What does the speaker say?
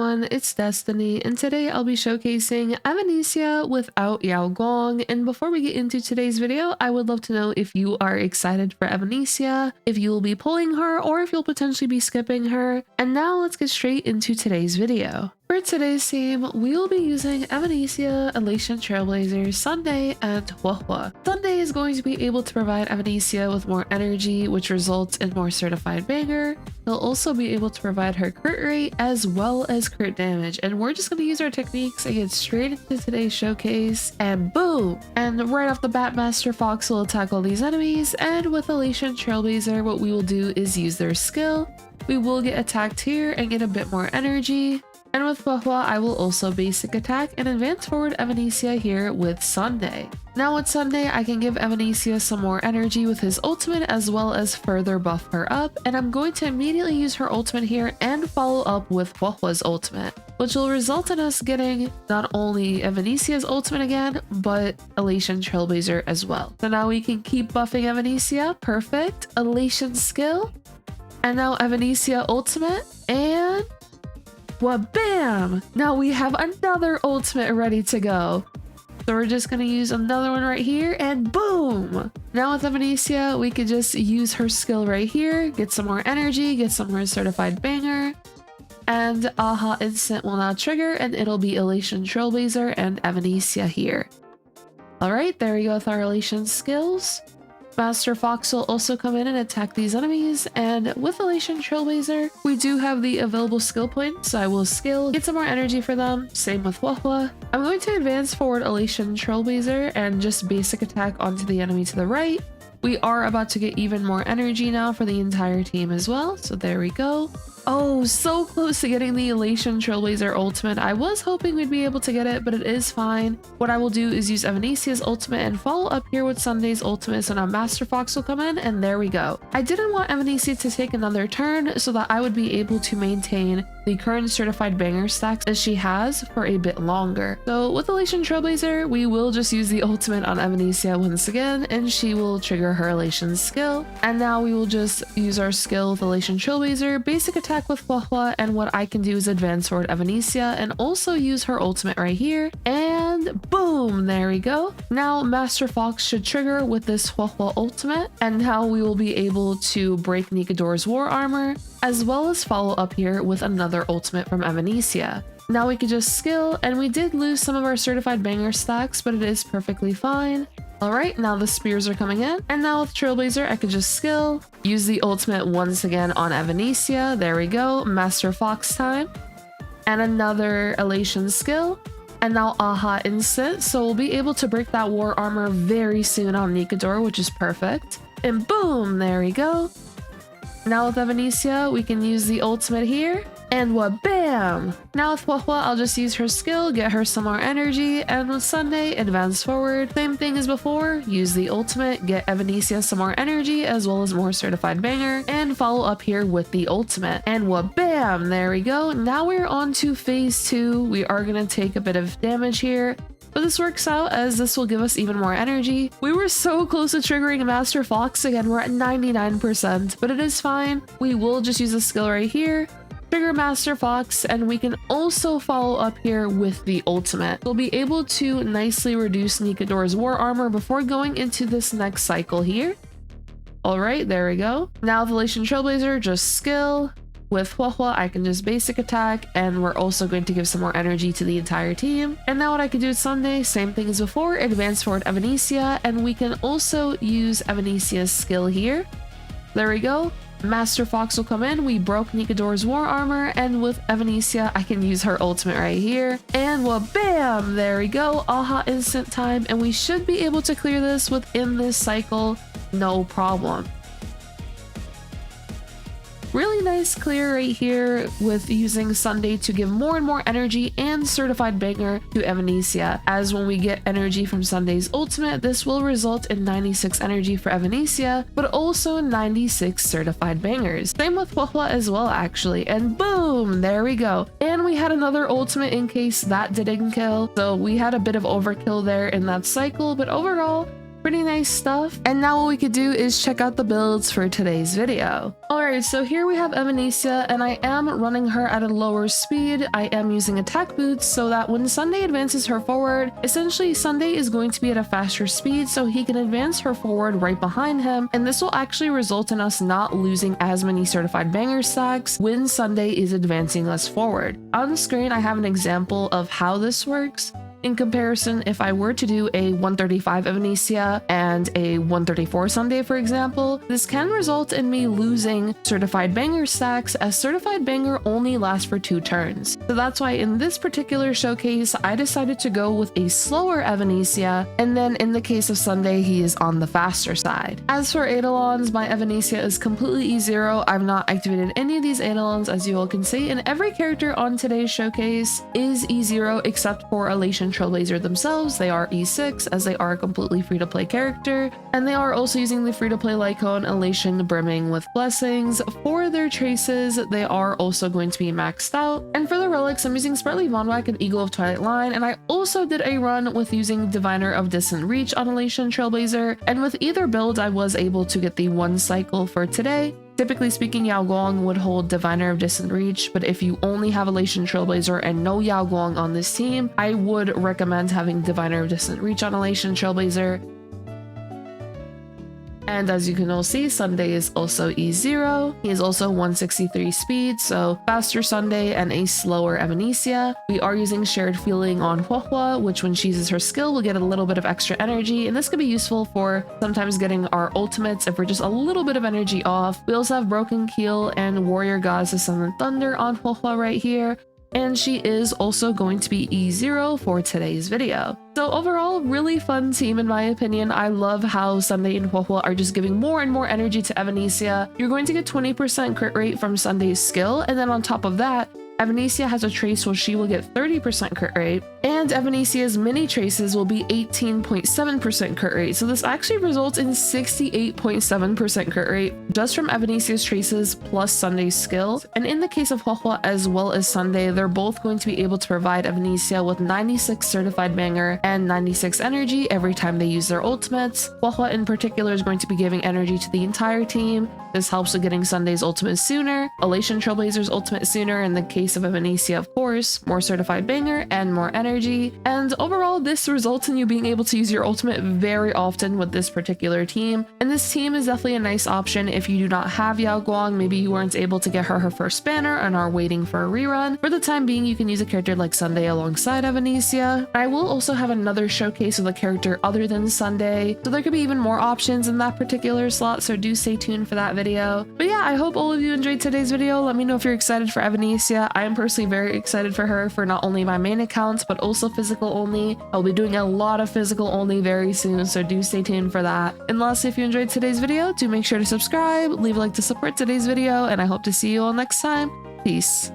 everyone, it's Destiny, and today I'll be showcasing Evanescia without Yao Guang. And before we get into today's video, I would love to know if you are excited for Evanescia, if you'll be pulling her, or if you'll potentially be skipping her. And now let's get straight into today's video. For today's team, we will be using Evanescia, Elation Trailblazer, Sunday, and Huohuo. Sunday is going to be able to provide Evanescia with more energy, which results in more certified banger. He'll also be able to provide her crit rate as well as crit damage. And we're just going to use our techniques and get straight into today's showcase, and boom! And right off the bat, Master Fox will attack all these enemies, and with Elation Trailblazer, what we will do is use their skill. We will get attacked here and get a bit more energy. And with Huohuo, I will also basic attack and advance forward Evanescia here with Sunday. Now with Sunday, I can give Evanescia some more energy with his ultimate as well as further buff her up, and I'm going to immediately use her ultimate here and follow up with Huohuo's ultimate, which will result in us getting not only Evanescia's ultimate again, but Elation Trailblazer as well. So now we can keep buffing Evanescia, perfect, Elation skill, and now Evanescia ultimate, and well, bam! Now we have another ultimate ready to go. So we're just going to use another one right here, and boom! Now with Evanescia, we could just use her skill right here, get some more energy, get some more certified banger, and Aha Instant will now trigger, and it'll be Elation Trailblazer and Evanescia here. Alright, there we go with our Elation skills. Master Fox will also come in and attack these enemies, and with Elation Trailblazer, we do have the available skill points, so I will skill, get some more energy for them, same with Huohuo. I'm going to advance forward Elation Trailblazer and just basic attack onto the enemy to the right. We are about to get even more energy now for the entire team as well, so there we go. Oh, so close to getting the Elation Trailblazer ultimate. I was hoping we'd be able to get it, but it is fine. What I will do is use Evanescia's ultimate and follow up here with Sunday's ultimate, so now Master Fox will come in, and there we go. I didn't want Evanescia to take another turn so that I would be able to maintain the current certified banger stacks as she has for a bit longer. So with Elation Trailblazer, we will just use the ultimate on Evanescia once again, and she will trigger her Elation skill. And now we will just use our skill with Elation Trailblazer, basic attack with Huohuo, and what I can do is advance forward Evanescia and also use her ultimate right here, and boom, there we go. Now Master Fox should trigger with this Huohuo ultimate, and now we will be able to break Nikador's war armor as well as follow up here with another ultimate from Evanescia. Now we could just skill, and we did lose some of our certified banger stacks, but it is perfectly fine. Alright, now the spears are coming in, and now with Trailblazer I could just skill, use the ultimate once again on Evanescia, there we go, Master Fox time, and another Elation skill, and now Aha Instant, so we'll be able to break that war armor very soon on Nikador, which is perfect, and boom, there we go. Now with Evanescia, we can use the ultimate here, and what, bam! Now with Huohuo, I'll just use her skill, get her some more energy, and with Sunday, advance forward. Same thing as before, use the ultimate, get Evanescia some more energy, as well as more certified banger, and follow up here with the ultimate. And what, bam! There we go. Now we're on to phase 2. We are going to take a bit of damage here, but this works out as this will give us even more energy. We were so close to triggering Master Fox again, we're at 99%, but it is fine. We will just use a skill right here, trigger Master Fox, and we can also follow up here with the ultimate. We'll be able to nicely reduce Nikador's war armor before going into this next cycle here. Alright, there we go. Now with Elation Trailblazer, just skill. With Huohuo, I can just basic attack, and we're also going to give some more energy to the entire team. And now what I can do with Sunday, same thing as before, advance forward Evanescia, and we can also use Evanescia's skill here. There we go. Master Fox will come in, we broke Nikador's war armor, and with Evanescia, I can use her ultimate right here. And well, bam! There we go, Aha Instant time, and we should be able to clear this within this cycle, no problem. Really nice clear right here with using Sunday to give more and more energy and certified banger to Evanescia, as when we get energy from Sunday's ultimate, this will result in 96 energy for Evanescia, but also 96 certified bangers. Same with Huohuo as well actually, and boom, there we go. And we had another ultimate in case that didn't kill, so we had a bit of overkill there in that cycle, but overall, Pretty nice stuff. And now what we could do is check out the builds for today's video. Alright, so here we have Evanescia, and I am running her at a lower speed. I am using attack boots so that when Sunday advances her forward, essentially Sunday is going to be at a faster speed so he can advance her forward right behind him, and this will actually result in us not losing as many certified banger stacks when Sunday is advancing us forward. On the screen I have an example of how this works. In comparison, if I were to do a 135 Evanescia and a 134 Sunday, for example, this can result in me losing certified banger stacks, as certified banger only lasts for 2 turns. So that's why in this particular showcase, I decided to go with a slower Evanescia, and then in the case of Sunday, he is on the faster side. As for Eidolons, my Evanescia is completely E0. I've not activated any of these Eidolons, as you all can see, and every character on today's showcase is E0 except for Elation Trailblazer themselves. They are E6 as they are a completely free-to-play character, and they are also using the free-to-play Lycone Elation Brimming with Blessings. For their traces, they are also going to be maxed out, and for the relics, I'm using Sprightly Vonwhack and Eagle of Twilight Line, and I also did a run with using Diviner of Distant Reach on Elation Trailblazer, and with either build, I was able to get the 1 cycle for today. Typically speaking, Yao Guang would hold Diviner of Distant Reach, but if you only have Elation Trailblazer and no Yao Guang on this team, I would recommend having Diviner of Distant Reach on Elation Trailblazer. And as you can all see, Sunday is also E0. He is also 163 speed, so faster Sunday and a slower Evanescia. We are using Shared Feeling on Huohuo, which when she uses her skill will get a little bit of extra energy, and this could be useful for sometimes getting our ultimates if we're just a little bit of energy off. We also have Broken Keel and Warrior Gods of Sun and Thunder on Huohuo right here. And she is also going to be E0 for today's video. So overall, really fun team in my opinion. I love how Sunday and Huohuo are just giving more and more energy to Evanescia. You're going to get 20% crit rate from Sunday's skill, and then on top of that, Evanescia has a trace where she will get 30% crit rate, and Evanescia's mini traces will be 18.7% crit rate. So this actually results in 68.7% crit rate just from Evanescia's traces plus Sunday's skill. And in the case of Huohuo as well as Sunday, they're both going to be able to provide Evanescia with 96 certified banger and 96 energy every time they use their ultimates. Huohuo in particular is going to be giving energy to the entire team. This helps with getting Sunday's ultimate sooner, Elation Trailblazer's ultimate sooner, in the case of Evanescia, of course, more certified banger and more energy. And overall, this results in you being able to use your ultimate very often with this particular team. And this team is definitely a nice option if you do not have Yao Guang. Maybe you weren't able to get her first banner and are waiting for a rerun. For the time being, you can use a character like Sunday alongside Evanescia. I will also have another showcase with a character other than Sunday, so there could be even more options in that particular slot, so do stay tuned for that video. But yeah, I hope all of you enjoyed today's video. Let me know if you're excited for Evanescia. I am personally very excited for her for not only my main accounts but also physical only. I'll be doing a lot of physical only very soon, so do stay tuned for that. And lastly, if you enjoyed today's video, do make sure to subscribe, leave a like to support today's video, and I hope to see you all next time. Peace.